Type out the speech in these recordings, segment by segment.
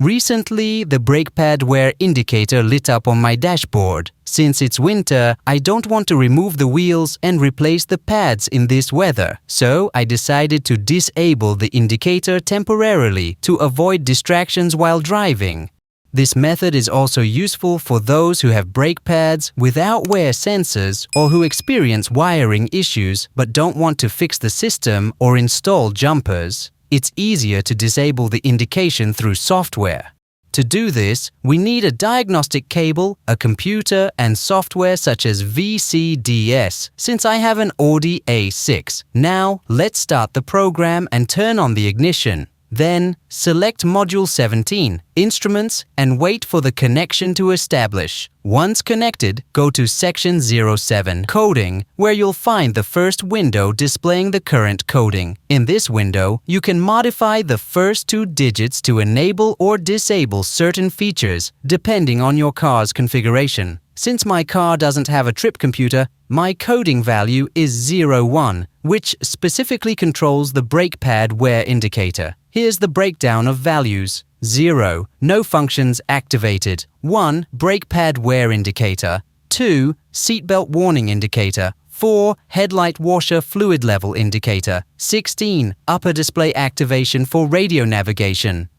Recently, the brake pad wear indicator lit up on my dashboard. Since it's winter, I don't want to remove the wheels and replace the pads in this weather, so I decided to disable the indicator temporarily to avoid distractions while driving. This method is also useful for those who have brake pads without wear sensors or who experience wiring issues but don't want to fix the system or install jumpers. It's easier to disable the indication through software. To do this, we need a diagnostic cable, a computer, and software such as VCDS, since I have an Audi A6. Now, let's start the program and turn on the ignition. Then, select Module 17, Instruments, and wait for the connection to establish. Once connected, go to Section 07, Coding, where you'll find the first window displaying the current coding. In this window, you can modify the first 2 digits to enable or disable certain features, depending on your car's configuration. Since my car doesn't have a trip computer, my coding value is 01, which specifically controls the brake pad wear indicator. Here's the breakdown of values. 0. No functions activated. 1. Brake pad wear indicator. 2. Seatbelt warning indicator. 4. Headlight washer fluid level indicator. 16. Upper display activation for radio navigation.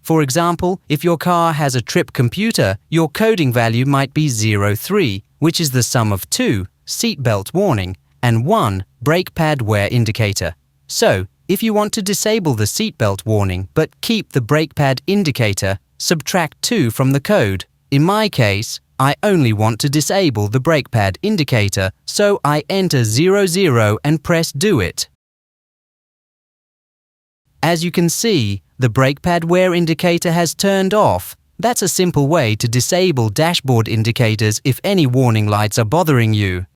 For example, if your car has a trip computer, your coding value might be 03, which is the sum of 2. Seatbelt warning, and 1. Brake pad wear indicator. So, if you want to disable the seatbelt warning but keep the brake pad indicator, subtract 2 from the code. In my case, I only want to disable the brake pad indicator, so I enter 00 and press Do It. As you can see, the brake pad wear indicator has turned off. That's a simple way to disable dashboard indicators if any warning lights are bothering you.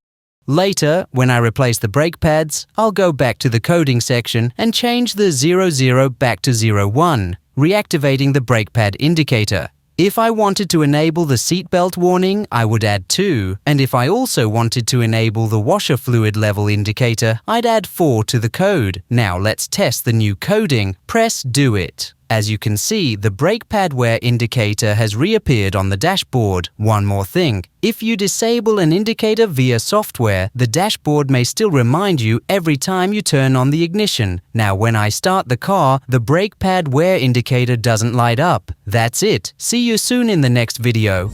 Later, when I replace the brake pads, I'll go back to the coding section and change the 00 back to 01, reactivating the brake pad indicator. If I wanted to enable the seatbelt warning, I would add 2, and if I also wanted to enable the washer fluid level indicator, I'd add 4 to the code. Now let's test the new coding. Press Do It. As you can see, the brake pad wear indicator has reappeared on the dashboard. One more thing, if you disable an indicator via software, the dashboard may still remind you every time you turn on the ignition. Now when I start the car, the brake pad wear indicator doesn't light up. That's it. See you soon in the next video.